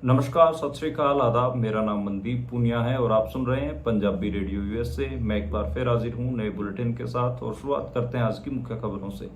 नमस्कार, सत श्री अकाल, आदाब। मेरा नाम मनदीप पुनिया है और आप सुन रहे हैं पंजाबी रेडियो यूएस से। मैं एक बार फिर हाजिर हूं नए बुलेटिन के साथ और शुरुआत करते हैं आज की मुख्य खबरों से।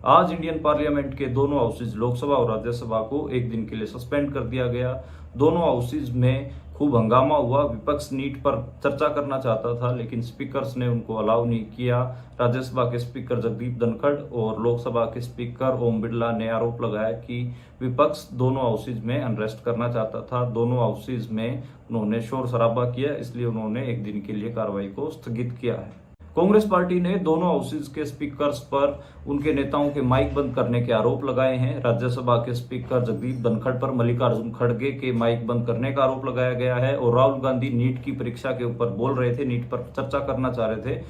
आज इंडियन पार्लियामेंट के दोनों हाउसेज लोकसभा और राज्यसभा को एक दिन के लिए सस्पेंड कर दिया गया। दोनों हाउसेज में खूब हंगामा हुआ। विपक्ष नीट पर चर्चा करना चाहता था लेकिन स्पीकर्स ने उनको अलाउ नहीं किया। राज्यसभा के स्पीकर जगदीप धनखड़ और लोकसभा के स्पीकर ओम बिरला ने आरोप लगाया कि विपक्ष दोनों हाउसेज में अनरेस्ट करना चाहता था। दोनों हाउसेज में उन्होंने शोर शराबा किया, इसलिए उन्होंने एक दिन के लिए कार्रवाई को स्थगित किया है। कांग्रेस पार्टी ने दोनों हाउसेज के स्पीकर्स पर उनके नेताओं के माइक बंद करने के आरोप लगाए हैं। राज्यसभा के स्पीकर जगदीप धनखड़ पर मल्लिकार्जुन खड़गे के माइक बंद करने का आरोप लगाया गया है और राहुल गांधी नीट की परीक्षा के ऊपर बोल रहे थे, नीट पर चर्चा करना चाह रहे थे,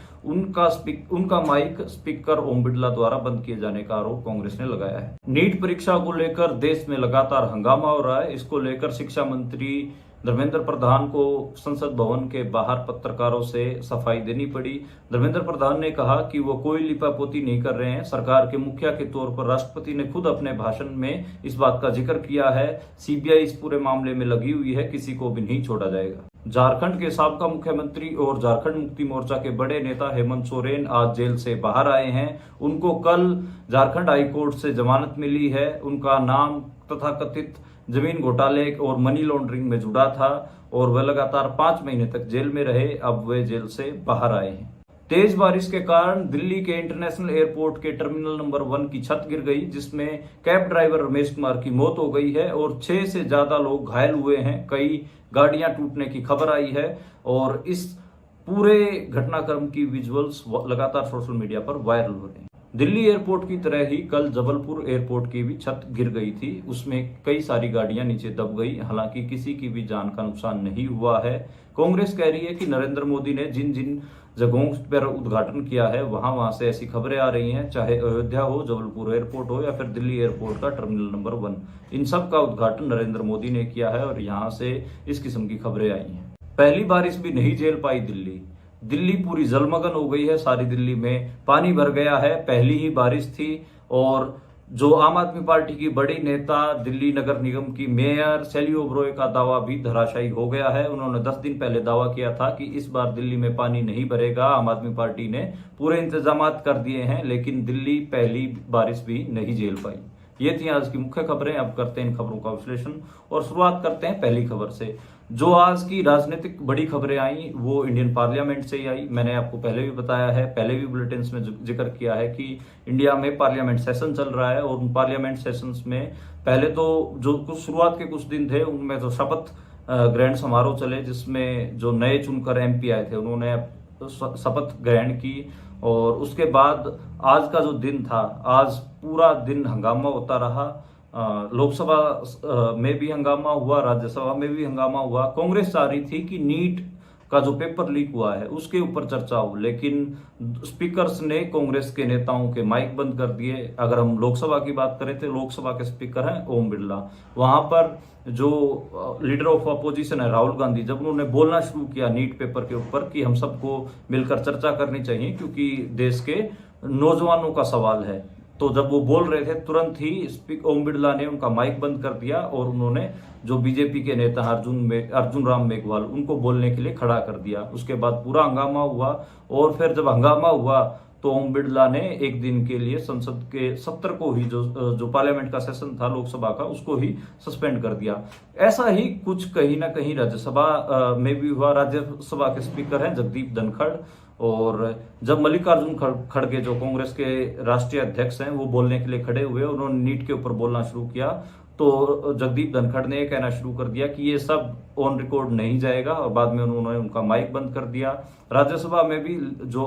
उनका माइक स्पीकर ओम बिरला द्वारा बंद किए जाने का आरोप कांग्रेस ने लगाया है। नीट परीक्षा को लेकर देश में लगातार हंगामा हो रहा है। इसको लेकर शिक्षा मंत्री धर्मेंद्र प्रधान को संसद भवन के बाहर पत्रकारों से सफाई देनी पड़ी। धर्मेंद्र प्रधान ने कहा कि वो कोई लिपापोती नहीं कर रहे हैं। सरकार के मुखिया के तौर पर राष्ट्रपति ने खुद अपने भाषण में इस बात का जिक्र किया है। सीबीआई इस पूरे मामले में लगी हुई है, किसी को भी नहीं छोड़ा जाएगा। झारखंड के साबका मुख्यमंत्री और झारखंड मुक्ति मोर्चा के बड़े नेता हेमंत सोरेन आज जेल से बाहर आए हैं। उनको कल झारखंड हाईकोर्ट से जमानत मिली है। उनका नाम तथाकथित जमीन घोटाले और मनी लॉन्ड्रिंग में जुड़ा था और वह लगातार 5 महीने तक जेल में रहे। अब वे जेल से बाहर आए हैं। तेज बारिश के कारण दिल्ली के इंटरनेशनल एयरपोर्ट के टर्मिनल नंबर 1 की छत गिर गई, जिसमें कैब ड्राइवर रमेश कुमार की मौत हो गई है और 6 से ज्यादा लोग घायल हुए हैं। कई गाड़ियां टूटने की खबर आई है और इस पूरे घटनाक्रम की विजुअल्स लगातार सोशल मीडिया पर वायरल हो रहे हैं। दिल्ली एयरपोर्ट की तरह ही कल जबलपुर एयरपोर्ट की भी छत गिर गई थी। उसमें कई सारी गाड़ियां नीचे दब गई। हालांकि किसी की भी जान का नुकसान नहीं हुआ है। कांग्रेस कह रही है कि नरेंद्र मोदी ने जिन जिन जगहों पर उद्घाटन किया है वहां से ऐसी खबरें आ रही हैं, चाहे अयोध्या हो, जबलपुर एयरपोर्ट हो या फिर दिल्ली एयरपोर्ट का टर्मिनल नंबर 1, इन सब का उद्घाटन नरेंद्र मोदी ने किया है और यहाँ से इस किस्म की खबरें आई हैं। पहली बारिश भी नहीं झेल पाई दिल्ली पूरी जलमग्न हो गई है। सारी दिल्ली में पानी भर गया है। पहली ही बारिश थी और जो आम आदमी पार्टी की बड़ी नेता दिल्ली नगर निगम की मेयर शैली ओबरॉय का दावा भी धराशायी हो गया है। उन्होंने 10 दिन पहले दावा किया था कि इस बार दिल्ली में पानी नहीं भरेगा। आम आदमी पार्टी ने पूरे इंतजाम कर दिए हैं, लेकिन दिल्ली पहली बारिश भी नहीं झेल पाई। ये थी आज की मुख्य खबरें। अब करते हैं इन खबरों का विश्लेषण और शुरुआत करते हैं पहली खबर से। जो आज की राजनीतिक बड़ी खबरें आई वो इंडियन पार्लियामेंट से ही आई। मैंने आपको पहले भी बताया है, पहले भी बुलेटिन में जिक्र किया है कि इंडिया में पार्लियामेंट सेशन चल रहा है और उन पार्लियामेंट सेशंस में पहले तो जो कुछ शुरुआत के कुछ दिन थे उनमें तो शपथ ग्रहण समारोह चले, जिसमें जो नए चुनकर एमपी आए थे उन्होंने शपथ ग्रहण की। और उसके बाद आज का जो दिन था, आज पूरा दिन हंगामा होता रहा। लोकसभा में भी हंगामा हुआ, राज्यसभा में भी हंगामा हुआ। कांग्रेस चाह रही थी कि नीट का जो पेपर लीक हुआ है उसके ऊपर चर्चा हो, लेकिन स्पीकर्स ने कांग्रेस के नेताओं के माइक बंद कर दिए। अगर हम लोकसभा की बात करें तो लोकसभा के स्पीकर हैं ओम बिरला। वहां पर जो लीडर ऑफ अपोजिशन है राहुल गांधी, जब उन्होंने बोलना शुरू किया नीट पेपर के ऊपर कि हम सबको मिलकर चर्चा करनी चाहिए क्योंकि देश के नौजवानों का सवाल है, तो जब वो बोल रहे थे तुरंत ही ओम बिरला ने उनका माइक बंद कर दिया और उन्होंने जो बीजेपी के नेता अर्जुन राम मेघवाल उनको बोलने के लिए खड़ा कर दिया। उसके बाद पूरा हंगामा हुआ और फिर जब हंगामा हुआ तो ओम बिरला ने एक दिन के लिए संसद के सत्र को ही जो पार्लियामेंट का सेशन था लोकसभा का उसको ही सस्पेंड कर दिया। ऐसा ही कुछ कहीं ना कहीं राज्यसभा में भी हुआ। राज्यसभा के स्पीकर हैं जगदीप धनखड़ और जब मल्लिकार्जुन खड़गे जो कांग्रेस के राष्ट्रीय अध्यक्ष हैं वो बोलने के लिए खड़े हुए, उन्होंने नीट के ऊपर बोलना शुरू किया तो जगदीप धनखड़ ने कहना शुरू कर दिया कि ये सब ऑन रिकॉर्ड नहीं जाएगा और बाद में उन्होंने उनका माइक बंद कर दिया। राज्यसभा में भी जो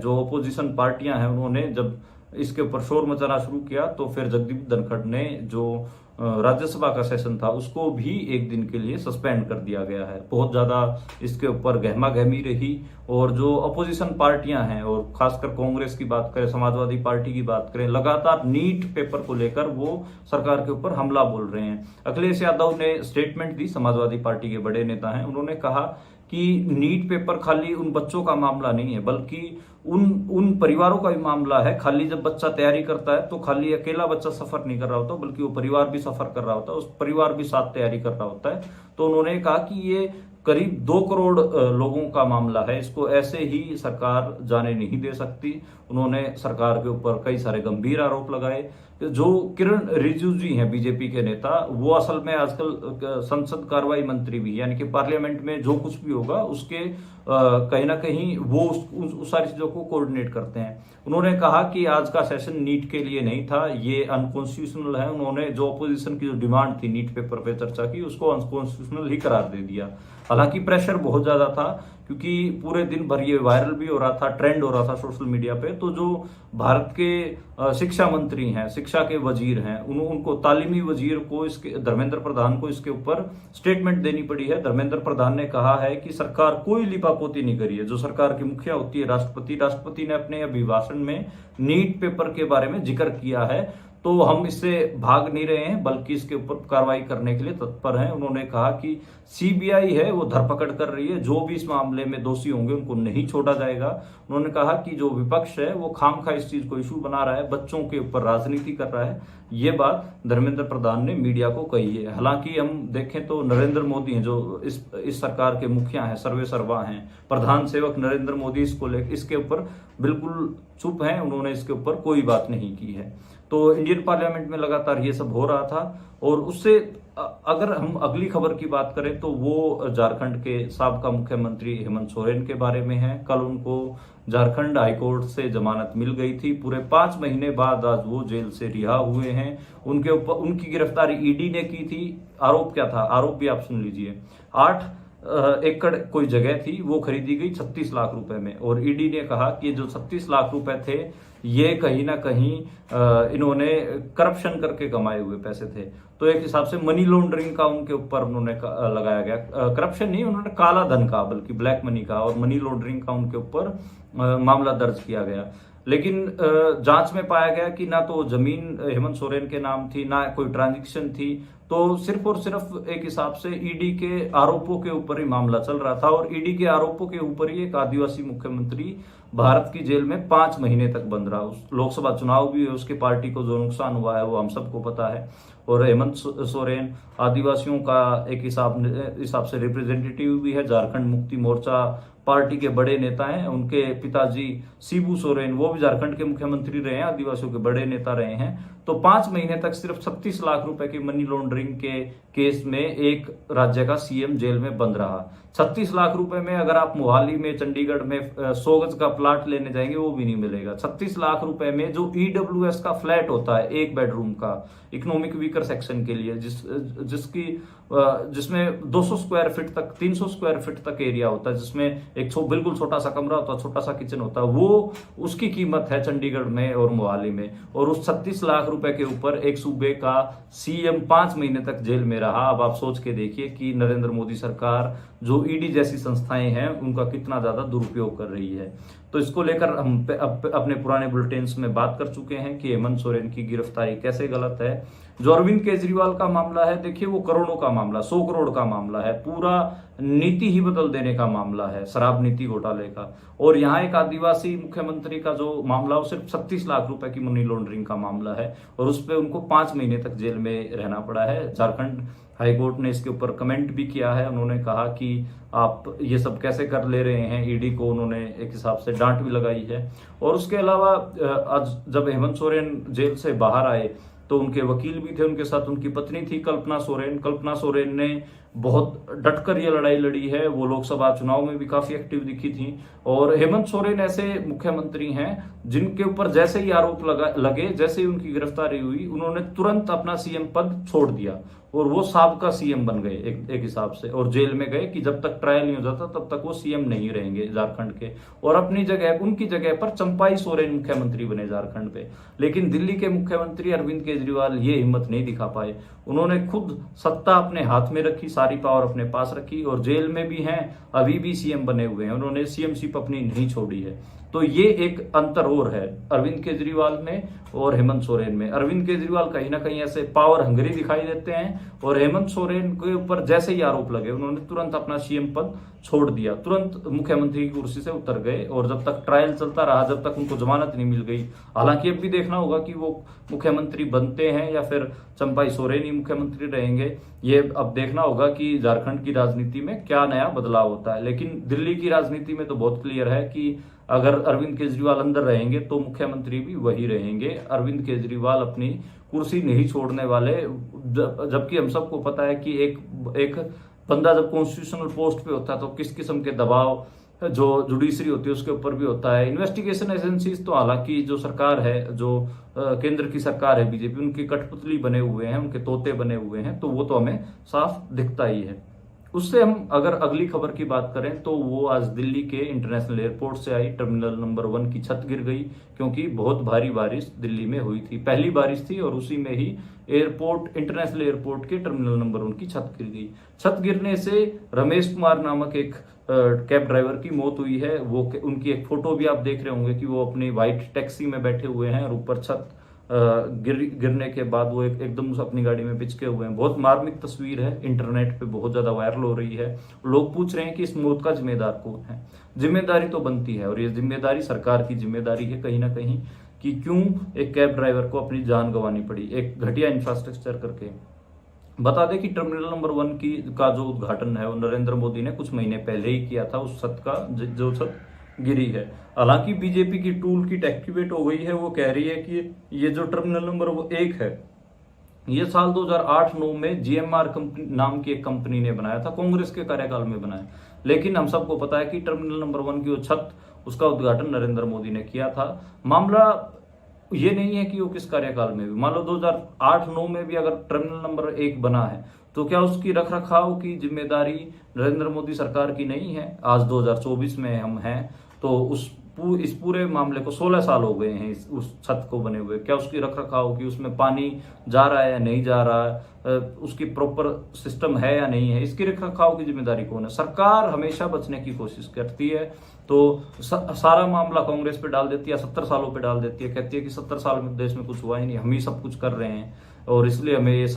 अपोजिशन पार्टियां हैं उन्होंने जब इसके ऊपर शोर मचाना शुरू किया तो फिर जगदीप धनखड़ ने जो राज्यसभा का सेशन था उसको भी एक दिन के लिए सस्पेंड कर दिया गया है। बहुत ज्यादा इसके ऊपर गहमा गहमी रही और जो अपोजिशन पार्टियां हैं और खासकर कांग्रेस की बात करें, समाजवादी पार्टी की बात करें, लगातार नीट पेपर को लेकर वो सरकार के ऊपर हमला बोल रहे हैं। अखिलेश यादव ने स्टेटमेंट दी, समाजवादी पार्टी के बड़े नेता हैं, उन्होंने कहा कि नीट पेपर खाली उन बच्चों का मामला नहीं है बल्कि उन परिवारों का भी मामला है। खाली जब बच्चा तैयारी करता है तो खाली अकेला बच्चा सफर नहीं कर रहा होता, बल्कि वो परिवार भी सफर कर रहा होता है, उस परिवार भी साथ तैयारी कर रहा होता है। तो उन्होंने कहा कि ये करीब 2 करोड़ लोगों का मामला है, इसको ऐसे ही सरकार जाने नहीं दे सकती। उन्होंने सरकार के ऊपर कई सारे गंभीर आरोप लगाए। जो किरण रिजिजू जी हैं बीजेपी के नेता, वो असल में आजकल संसद कार्रवाई मंत्री भी, यानी कि पार्लियामेंट में जो कुछ भी होगा उसके कहीं ना कहीं वो उस सारी चीजों को कोऑर्डिनेट करते हैं। उन्होंने कहा कि आज का सेशन नीट के लिए नहीं था, ये अनकॉन्स्टिट्यूशनल है। उन्होंने जो अपोजिशन की जो डिमांड थी नीट पेपर पे चर्चा की, उसको अनकॉन्स्टिट्यूशनल ही करार दे दिया। हालांकि प्रेशर बहुत ज्यादा था, क्योंकि पूरे दिन भर ये वायरल भी हो रहा था, ट्रेंड हो रहा था सोशल मीडिया पे। तो जो भारत के शिक्षा मंत्री हैं, शिक्षा के वजीर हैं, उनको तालीमी वजीर को, इसके धर्मेंद्र प्रधान को इसके ऊपर स्टेटमेंट देनी पड़ी है। धर्मेंद्र प्रधान ने कहा है कि सरकार कोई लिपापोती नहीं करी है। जो सरकार की मुखिया होती है राष्ट्रपति ने अपने अभिभाषण में नीट पेपर के बारे में जिक्र किया है, तो हम इससे भाग नहीं रहे हैं, बल्कि इसके ऊपर कार्रवाई करने के लिए तत्पर हैं। उन्होंने कहा कि सीबीआई है वो धरपकड़ कर रही है, जो भी इस मामले में दोषी होंगे उनको नहीं छोड़ा जाएगा। उन्होंने कहा कि जो विपक्ष है वो खामखा इस चीज को इशू बना रहा है, बच्चों के ऊपर राजनीति कर रहा है। ये बात धर्मेंद्र प्रधान ने मीडिया को कही है। हालांकि हम देखें तो नरेंद्र मोदी हैं जो इस सरकार के मुखिया हैं, सर्वे सर्वा हैं, प्रधान सेवक नरेंद्र मोदी इसके ऊपर बिल्कुल चुप हैं। उन्होंने इसके ऊपर कोई बात नहीं की है। तो इंडियन पार्लियामेंट में लगातार ये सब हो रहा था। और उससे अगर हम अगली खबर की बात करें तो वो झारखंड के साबका मुख्यमंत्री हेमंत सोरेन के बारे में है। कल उनको झारखंड हाईकोर्ट से जमानत मिल गई थी। पूरे 5 महीने बाद आज वो जेल से रिहा हुए हैं। उनके ऊपर उनकी गिरफ्तारी ईडी ने की थी। आरोप क्या था, आरोप भी आप सुन लीजिए। 8 एकड़ कोई जगह थी, वो खरीदी गई 36 लाख रुपए में। और ईडी ने कहा कि जो 36 लाख रुपए थे ये कहीं ना कहीं इन्होंने करप्शन करके कमाए हुए पैसे थे। तो एक हिसाब से मनी लॉन्ड्रिंग का उनके ऊपर उन्होंने लगाया गया, करप्शन नहीं, उन्होंने काला धन का, बल्कि ब्लैक मनी का और मनी लॉन्ड्रिंग का उनके ऊपर मामला दर्ज किया गया। लेकिन जांच में पाया गया कि ना तो जमीन हेमंत सोरेन के नाम थी, ना कोई ट्रांजैक्शन थी। तो सिर्फ और सिर्फ एक हिसाब से ईडी के आरोपों के ऊपर ही मामला चल रहा था। और ईडी के आरोपों के ऊपर ही एक आदिवासी मुख्यमंत्री भारत की जेल में 5 महीने तक बंद रहा। लोकसभा चुनाव भी है, उसकी पार्टी को जो नुकसान हुआ है वो हम सबको पता है। और हेमंत सोरेन आदिवासियों का एक हिसाब से रिप्रेजेंटेटिव भी है। झारखंड मुक्ति मोर्चा पार्टी के बड़े नेता हैं। उनके पिताजी शिबू सोरेन वो भी झारखंड के मुख्यमंत्री रहे हैं, आदिवासियों के बड़े नेता रहे हैं। तो 5 महीने तक सिर्फ 36 लाख रुपए की मनी लॉन्ड्रिंग के केस में एक राज्य का सीएम जेल में बंद रहा। 36 लाख रुपए में अगर आप मोहाली में, चंडीगढ़ में 100 गज का प्लाट लेने जाएंगे वो भी नहीं मिलेगा। 36 लाख रुपए में जो ईडब्ल्यूएस का फ्लैट होता है 1 बेडरूम का, इकोनॉमिक वीकर सेक्शन के लिए, जिसमें 200 स्क्वायर फीट तक, 300 स्क्वायर फीट तक एरिया होता है, जिसमें एक बिल्कुल छोटा सा कमरा होता है, छोटा सा किचन होता है, वो उसकी कीमत है चंडीगढ़ में और मोहाली में। और उस 36 लाख रुपए के ऊपर एक सूबे का सीएम 5 महीने तक जेल में रहा। अब आप सोच के देखिए कि नरेंद्र मोदी सरकार जो ईडी जैसी संस्थाएं हैं उनका कितना ज्यादा दुरुपयोग कर रही है। तो इसको लेकर हम अपने पुराने बुलेटिन्स में बात कर चुके हैं कि हेमंत सोरेन की गिरफ्तारी कैसे गलत है। जो अरविंद केजरीवाल का मामला है, देखिए वो करोड़ों का मामला, 100 करोड़ का मामला है, पूरा नीति ही बदल देने का मामला है, शराब नीति घोटाले का। और यहाँ एक आदिवासी मुख्यमंत्री का जो मामला वो सिर्फ 36 लाख रुपए की मनी लॉन्ड्रिंग का मामला है, और उस पर उनको 5 महीने तक जेल में रहना पड़ा है। झारखंड हाईकोर्ट ने इसके ऊपर कमेंट भी किया है। उन्होंने कहा कि आप ये सब कैसे कर ले रहे हैं, ईडी को उन्होंने एक हिसाब से डांट भी लगाई है। और उसके अलावा आज जब हेमंत सोरेन जेल से बाहर आए तो उनके वकील भी थे, उनके साथ उनकी पत्नी थी कल्पना सोरेन। कल्पना सोरेन ने बहुत डटकर ये लड़ाई लड़ी है, वो लोकसभा चुनाव में भी काफी एक्टिव दिखी थी। और हेमंत सोरेन ऐसे मुख्यमंत्री हैं जिनके ऊपर जैसे ही आरोप लगे, जैसे ही उनकी गिरफ्तारी हुई, उन्होंने तुरंत अपना सीएम पद छोड़ दिया और वो साबका सीएम बन गए एक हिसाब से, और जेल में गए कि जब तक ट्रायल नहीं हो जाता तब तक वो सीएम नहीं रहेंगे झारखंड के। और अपनी जगह, उनकी जगह पर चंपाई सोरेन मुख्यमंत्री बने झारखंड पे। लेकिन दिल्ली के मुख्यमंत्री अरविंद केजरीवाल ये हिम्मत नहीं दिखा पाए। उन्होंने खुद सत्ता अपने हाथ में रखी, सारी पावर अपने पास रखी, और जेल में भी हैं, अभी भी सीएम बने हुए हैं। उन्होंने सीएमशिप अपनी नहीं छोड़ी है। तो ये एक अंतर और है अरविंद केजरीवाल में और हेमंत सोरेन में। अरविंद केजरीवाल कहीं ना कहीं ऐसे पावर हंगरी दिखाई देते हैं और हेमंत सोरेन के ऊपर जैसे ही आरोप लगे उन्होंने तुरंत अपना सीएम पद छोड़ दिया, तुरंत मुख्यमंत्री की कुर्सी से उतर गए और जब तक ट्रायल चलता रहा, जब तक उनको जमानत नहीं मिल गई। हालांकि अब भी देखना होगा कि वो मुख्यमंत्री बनते हैं या फिर चंपाई सोरेन ही मुख्यमंत्री रहेंगे। ये अब देखना होगा कि झारखंड की राजनीति में क्या नया बदलाव होता है। लेकिन दिल्ली की राजनीति में तो बहुत क्लियर है कि अगर अरविंद केजरीवाल अंदर रहेंगे तो मुख्यमंत्री भी वही रहेंगे। अरविंद केजरीवाल अपनी कुर्सी नहीं छोड़ने वाले, जबकि हम सबको पता है कि एक बंदा जब कॉन्स्टिट्यूशनल पोस्ट पे होता है तो किस किस्म के दबाव जो जुडिशरी होती है उसके ऊपर भी होता है। इन्वेस्टिगेशन एजेंसीज तो हालांकि जो सरकार है, जो केंद्र की सरकार है बीजेपी, उनकी कठपुतली बने हुए हैं, उनके तोते बने हुए हैं, तो वो तो हमें साफ दिखता ही है। उससे हम अगर अगली खबर की बात करें तो वो आज दिल्ली के इंटरनेशनल एयरपोर्ट से आई। टर्मिनल नंबर 1 की छत गिर गई क्योंकि बहुत भारी बारिश दिल्ली में हुई थी, पहली बारिश थी और उसी में ही इंटरनेशनल एयरपोर्ट के टर्मिनल नंबर 1 की छत गिर गई। छत गिरने से रमेश कुमार नामक एक कैब ड्राइवर की मौत हुई है। वो उनकी एक फोटो भी आप देख रहे होंगे कि वो अपनी व्हाइट टैक्सी में बैठे हुए हैं और ऊपर छत गिरने के बाद वो एकदम अपनी गाड़ी में पिचके हुए हैं। बहुत मार्मिक तस्वीर है, इंटरनेट पे बहुत ज्यादा वायरल हो रही है। लोग पूछ रहे हैं कि इस मौत का जिम्मेदार कौन है। जिम्मेदारी तो बनती है और ये जिम्मेदारी सरकार की जिम्मेदारी है कहीं ना कहीं कि क्यों एक कैब ड्राइवर को अपनी जान गंवानी पड़ी एक घटिया इंफ्रास्ट्रक्चर करके। बता दें कि टर्मिनल नंबर 1 का जो उद्घाटन है वो नरेंद्र मोदी ने कुछ महीने पहले ही किया था, उस छत का जो छत गिरी है। हालांकि बीजेपी की टूल किट एक्टिवेट हो गई है, वो कह रही है कि ये जो टर्मिनल नंबर 1 है ये साल 2008-9 में जीएमआर नाम की एक कंपनी ने बनाया था, कांग्रेस के कार्यकाल में बनाया। लेकिन हम सबको पता है कि टर्मिनल नंबर 1 की वो छत, उसका उद्घाटन नरेंद्र मोदी ने किया था। मामला ये नहीं है कि वो किस कार्यकाल में भी, मान लो 2008-9 में भी अगर टर्मिनल नंबर 1 बना है तो क्या उसकी रख रखाव की जिम्मेदारी नरेंद्र मोदी सरकार की नहीं है? आज 2024 में हम हैं तो इस पूरे मामले को 16 साल हो गए हैं उस छत को बने हुए। क्या उसकी रख रखाव की, उसमें पानी जा रहा है या नहीं जा रहा है, उसकी प्रॉपर सिस्टम है या नहीं है, इसकी रख रखाव की जिम्मेदारी कौन है? सरकार हमेशा बचने की कोशिश करती है तो सारा मामला कांग्रेस पे डाल देती है, 70 सालों पे डाल देती है, कहती है कि 70 साल में देश में कुछ हुआ ही नहीं, हम ही सब कुछ कर रहे हैं और इसलिए हमें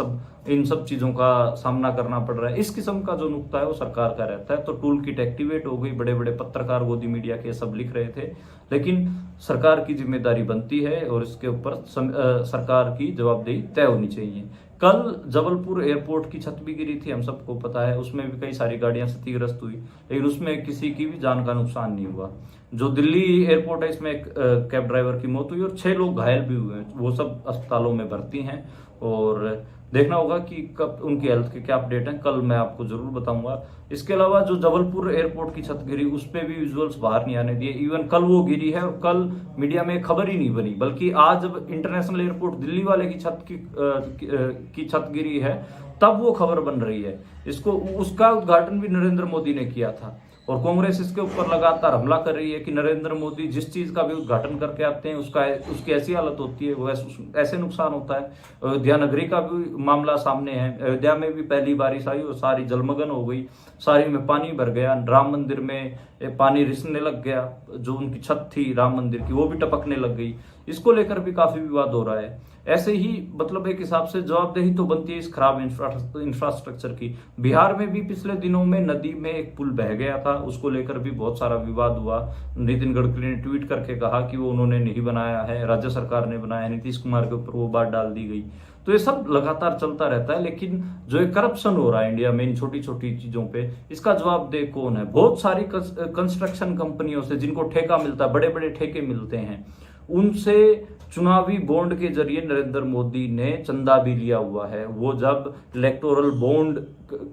इन सब चीजों का सामना करना पड़ रहा है। इस किस्म का जो नुक्ता है वो सरकार का रहता है। तो टूल किट एक्टिवेट हो गई, बड़े बड़े पत्रकार गोदी मीडिया के सब लिख रहे थे, लेकिन सरकार की जिम्मेदारी बनती है और इसके ऊपर सरकार की जवाबदेही तय होनी चाहिए। कल जबलपुर एयरपोर्ट की छत भी गिरी थी, हम सबको पता है, उसमें भी कई सारी गाड़ियां क्षतिग्रस्त हुई, लेकिन उसमें किसी की भी जान का नुकसान नहीं हुआ। जो दिल्ली एयरपोर्ट है इसमें एक कैब ड्राइवर की मौत हुई और 6 लोग घायल भी हुए हैं, वो सब अस्पतालों में भर्ती हैं और देखना होगा कि कब उनकी हेल्थ के क्या अपडेट हैं, कल मैं आपको जरूर बताऊंगा। इसके अलावा जो जबलपुर एयरपोर्ट की छत गिरी उस पर भी विजुअल्स बाहर नहीं आने दिए, इवन कल वो गिरी है और कल मीडिया में खबर ही नहीं बनी, बल्कि आज जब इंटरनेशनल एयरपोर्ट दिल्ली वाले की छत गिरी है तब वो खबर बन रही है। उसका उद्घाटन भी नरेंद्र मोदी ने किया था और कांग्रेस इसके ऊपर लगातार हमला कर रही है कि नरेंद्र मोदी जिस चीज का भी उद्घाटन करके आते हैं उसकी ऐसी हालत होती है, वो ऐसे नुकसान होता है। अयोध्या नगरी का भी मामला सामने है, अयोध्या में भी पहली बारिश आई और सारी जलमग्न हो गई, सारी में पानी भर गया, राम मंदिर में पानी रिसने लग गया, जो उनकी छत थी राम मंदिर की वो भी टपकने लग गई। इसको लेकर भी काफी विवाद हो रहा है। ऐसे ही मतलब एक हिसाब से जवाबदेही तो बनती है इस खराब इंफ्रास्ट्रक्चर की। बिहार में भी पिछले दिनों में नदी में एक पुल बह गया था, उसको लेकर भी बहुत सारा विवाद हुआ। नितिन गडकरी ने ट्वीट करके कहा कि वो उन्होंने नहीं बनाया है, राज्य सरकार ने बनाया है, नीतीश कुमार के ऊपर वो बात डाल दी गई। तो ये सब लगातार चलता रहता है, लेकिन जो एक करप्शन हो रहा है इंडिया में इन छोटी छोटी चीजों पे, इसका जवाबदेह कौन है? बहुत सारी कंस्ट्रक्शन कंपनियों से जिनको ठेका मिलता है, बड़े बड़े ठेके मिलते हैं, उनसे चुनावी बॉन्ड के जरिए नरेंद्र मोदी ने चंदा भी लिया हुआ है। वो जब इलेक्टोरल बॉन्ड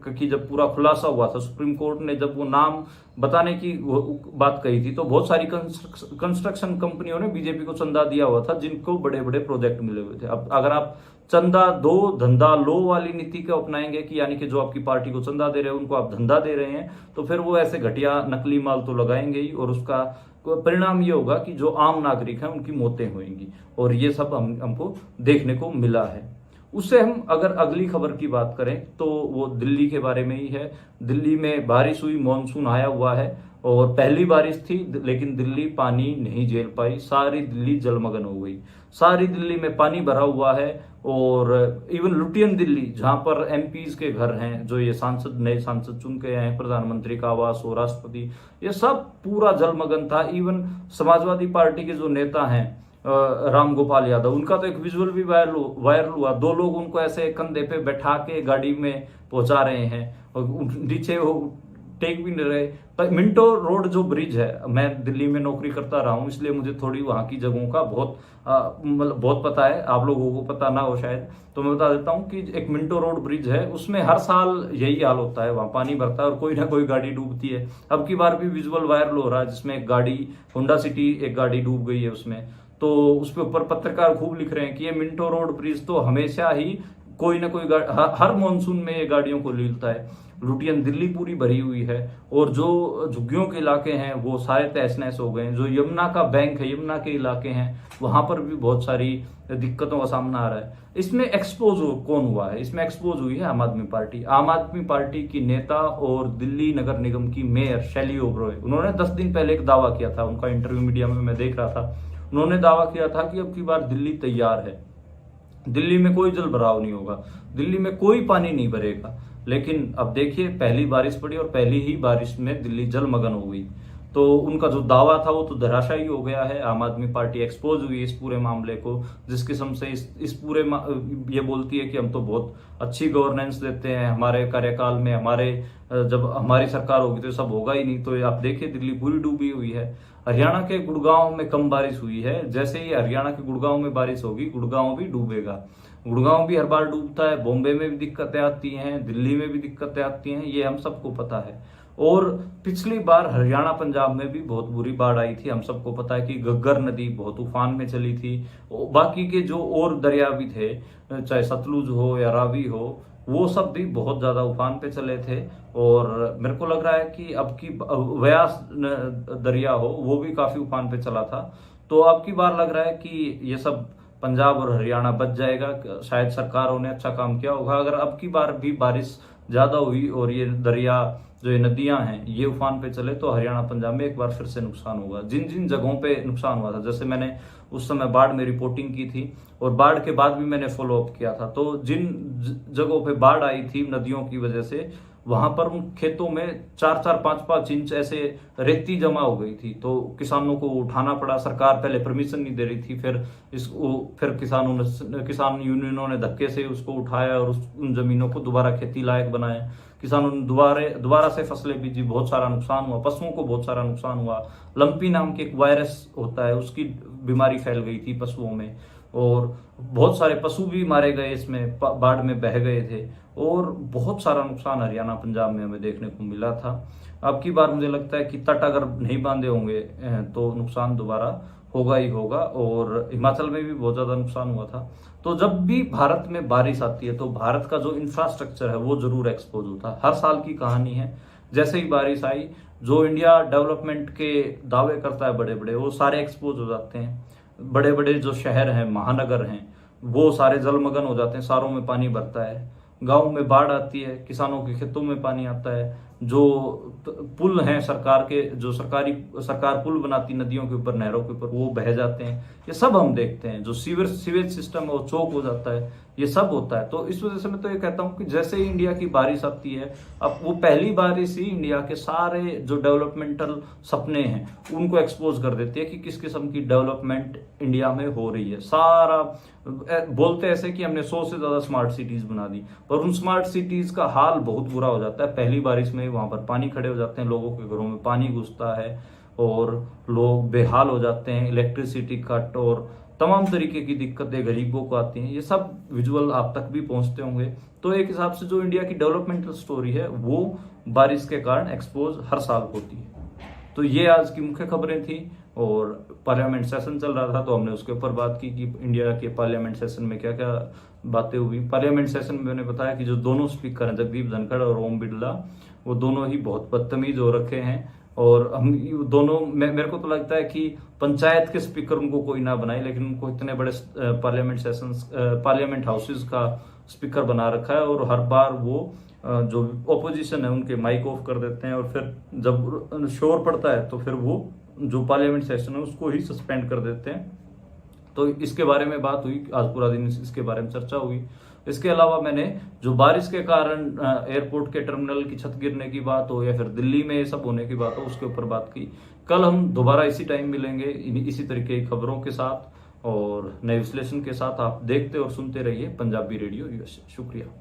की जब पूरा खुलासा हुआ था, सुप्रीम कोर्ट ने जब वो नाम बताने की बात कही थी, तो बहुत सारी कंस्ट्रक्शन कंपनियों ने बीजेपी को चंदा दिया हुआ था जिनको बड़े बड़े प्रोजेक्ट मिले हुए थे। अब अगर आप चंदा दो धंधा लो वाली नीति को अपनाएंगे कि यानी कि जो आपकी पार्टी को चंदा दे रहे हैं उनको आप धंधा दे रहे हैं, तो फिर वो ऐसे घटिया नकली माल तो लगाएंगे ही और उसका परिणाम ये होगा कि जो आम नागरिक हैं उनकी मौतें होंगी और ये सब हमको देखने को मिला है। उससे हम अगर अगली खबर की बात करें तो वो दिल्ली के बारे में ही है। दिल्ली में बारिश हुई, मॉनसून आया हुआ है और पहली बारिश थी, लेकिन दिल्ली पानी नहीं झेल पाई, सारी दिल्ली जलमग्न हो गई। सारी दिल्ली में पानी भरा हुआ है और इवन लुटियन दिल्ली, जहां पर एमपीज के घर हैं, जो ये सांसद नए सांसद चुन के आए हैं, प्रधानमंत्री का आवास हो, राष्ट्रपति, ये सब पूरा जलमग्न था। इवन समाजवादी पार्टी के जो नेता हैं राम गोपाल यादव, उनका तो एक विजुअल भी वायरल हुआ। 2 लोग उनको ऐसे कंधे पे बैठा के गाड़ी में पहुंचा रहे हैं और नीचे वो टेक भी नहीं रहे। पर मिंटो रोड जो ब्रिज है, मैं दिल्ली में नौकरी करता रहा हूँ, इसलिए मुझे थोड़ी वहां की जगहों का मतलब बहुत पता है, आप लोगों को पता ना हो शायद, तो मैं बता देता हूँ कि एक मिंटो रोड ब्रिज है, उसमें हर साल यही हाल होता है, वहां पानी भरता है और कोई ना कोई गाड़ी डूबती है। अब की बार भी विजुअल वायरल हो रहा है जिसमें एक गाड़ी, होंडा सिटी एक गाड़ी डूब गई है उसमें। तो उसके ऊपर पत्रकार खूब लिख रहे हैं कि ये मिंटो रोड ब्रिज तो हमेशा ही कोई ना कोई हर मॉनसून में ये गाड़ियों को लीलता है। लुटियन दिल्ली पूरी भरी हुई है और जो झुग्गियों के इलाके हैं वो सारे तहस नहस हो गए हैं। जो यमुना का बैंक है, यमुना के इलाके हैं, वहां पर भी बहुत सारी दिक्कतों का सामना आ रहा है। इसमें एक्सपोज कौन हुआ है? इसमें एक्सपोज हुई है आम आदमी पार्टी। आम आदमी पार्टी की नेता और दिल्ली नगर निगम की मेयर शैली ओबरॉय, उन्होंने 10 दिन पहले एक दावा किया था, उनका इंटरव्यू मीडिया में मैं देख रहा था। उन्होंने दावा किया था कि अब की बार दिल्ली तैयार है, दिल्ली में कोई जल भराव नहीं होगा, दिल्ली में कोई पानी नहीं भरेगा। लेकिन अब देखिए, पहली बारिश पड़ी और पहली ही बारिश में दिल्ली जलमग्न हो गई। तो उनका जो दावा था वो तो धराशायी हो गया है। आम आदमी पार्टी एक्सपोज हुई इस पूरे मामले को, जिस किस्म से इस पूरे ये बोलती है कि हम तो बहुत अच्छी गवर्नेंस देते हैं, हमारे कार्यकाल में, जब हमारी सरकार होगी तो सब होगा ही नहीं। तो आप देखिए, दिल्ली पूरी डूबी हुई है। हरियाणा के गुड़गांव में कम बारिश हुई है, जैसे ही हरियाणा के गुड़गांव में बारिश होगी, गुड़गांव भी डूबेगा। गुड़गांव भी हर बार डूबता है, बॉम्बे में भी दिक्कतें आती हैं, दिल्ली में भी दिक्कतें आती हैं, ये हम सबको पता है। और पिछली बार हरियाणा पंजाब में भी बहुत बुरी बाढ़ आई थी, हम सबको पता है कि घग्गर नदी बहुत उफान में चली थी। बाकी के जो और दरिया भी थे, चाहे सतलुज हो या रावी हो, वो सब भी बहुत ज्यादा उफान पे चले थे। और मेरे को लग रहा है कि अब की व्यास दरिया हो, वो भी काफी उफान पे चला था। तो अब की बार लग रहा है कि ये सब पंजाब और हरियाणा बच जाएगा। शायद सरकारों ने अच्छा काम किया होगा। अगर अब की बार भी बारिश ज्यादा हुई और ये दरिया, जो ये नदियां हैं, ये उफान पे चले, तो हरियाणा पंजाब में एक बार फिर से नुकसान होगा। जिन जिन जगहों पे नुकसान हुआ था, जैसे मैंने उस समय बाढ़ में रिपोर्टिंग की थी और बाढ़ के बाद भी मैंने फॉलो अप किया था, तो जिन जगहों पे बाढ़ आई थी नदियों की वजह से, वहां पर उन खेतों में 4-4, 5-5 इंच ऐसे रेती जमा हो गई थी। तो किसानों को उठाना पड़ा। सरकार पहले परमिशन नहीं दे रही थी, फिर किसान यूनियनों ने धक्के से उसको उठाया और उन जमीनों को दोबारा खेती लायक बनाया। किसानों ने दोबारा से फसलें बीजी, बहुत सारा नुकसान हुआ, पशुओं को बहुत सारा नुकसान हुआ। लंपी नाम के एक वायरस होता है, उसकी बीमारी फैल गई थी पशुओं में और बहुत सारे पशु भी मारे गए, इसमें बाढ़ में बह गए थे और बहुत सारा नुकसान हरियाणा पंजाब में हमें देखने को मिला था। अब की बार मुझे लगता है कि तट अगर नहीं बांधे होंगे तो नुकसान दोबारा होगा ही होगा। और हिमाचल में भी बहुत ज्यादा नुकसान हुआ था। तो जब भी भारत में बारिश आती है तो भारत का जो इंफ्रास्ट्रक्चर है वो जरूर एक्सपोज होता है। हर साल की कहानी है। जैसे ही बारिश आई, जो इंडिया डेवलपमेंट के दावे करता है बड़े बड़े, वो सारे एक्सपोज हो जाते हैं। बड़े बड़े जो शहर हैं, महानगर हैं, वो सारे जलमग्न हो जाते हैं, शहरों में पानी भरता है, गांव में बाढ़ आती है, किसानों के खेतों में पानी आता है। जो पुल हैं सरकार के, जो सरकार पुल बनाती नदियों के ऊपर, नहरों के ऊपर, वो बह जाते हैं। ये सब हम देखते हैं। जो सीवेज सिस्टम है वो चौक हो जाता है, ये सब होता है। तो इस वजह से मैं तो ये कहता हूं कि जैसे ही इंडिया की बारिश आती है, अब वो पहली बारिश ही इंडिया के सारे जो डेवलपमेंटल सपने हैं उनको एक्सपोज कर देती है कि किस किस्म की डेवलपमेंट इंडिया में हो रही है। सारा बोलते ऐसे कि हमने 100 से ज्यादा स्मार्ट सिटीज बना दी, पर उन स्मार्ट सिटीज का हाल बहुत बुरा हो जाता है। पहली बारिश में वहां पर पानी खड़े हो जाते हैं, लोगों के घरों में पानी घुसता है और लोग बेहाल हो जाते हैं। इलेक्ट्रिसिटी कट और तमाम तरीके की दिक्कतें गरीबों को आती हैं। ये सब विजुअल आप तक भी पहुंचते होंगे। तो एक हिसाब से जो इंडिया की डेवलपमेंटल स्टोरी है वो बारिश के कारण एक्सपोज हर साल होती है। तो ये आज की मुख्य खबरें थी। और पार्लियामेंट सेशन चल रहा था तो हमने उसके ऊपर बात की कि इंडिया के पार्लियामेंट सेशन में क्या क्या बातें हुई। पार्लियामेंट सेशन में मैंने बताया कि जो दोनों स्पीकर हैं, जगदीप धनखड़ और ओम बिरला, वो दोनों ही बहुत बदतमीज हो रखे हैं और हम दोनों मेरे को तो लगता है कि पंचायत के स्पीकर उनको कोई ना बनाए, लेकिन उनको इतने बड़े पार्लियामेंट हाउसेज का स्पीकर बना रखा है, और हर बार वो जो ओपोजिशन है उनके माइक ऑफ कर देते हैं, और फिर जब शोर पड़ता है तो फिर वो जो पार्लियामेंट सेशन है उसको ही सस्पेंड कर देते हैं। तो इसके बारे में बात हुई, आज पूरा दिन इसके बारे में चर्चा हुई। इसके अलावा मैंने जो बारिश के कारण एयरपोर्ट के टर्मिनल की छत गिरने की बात हो, या फिर दिल्ली में ये सब होने की बात हो, उसके ऊपर बात की। कल हम दोबारा इसी टाइम मिलेंगे इसी तरीके की खबरों के साथ और नए विश्लेषण के साथ। आप देखते और सुनते रहिए पंजाबी रेडियो यूएसए। शुक्रिया।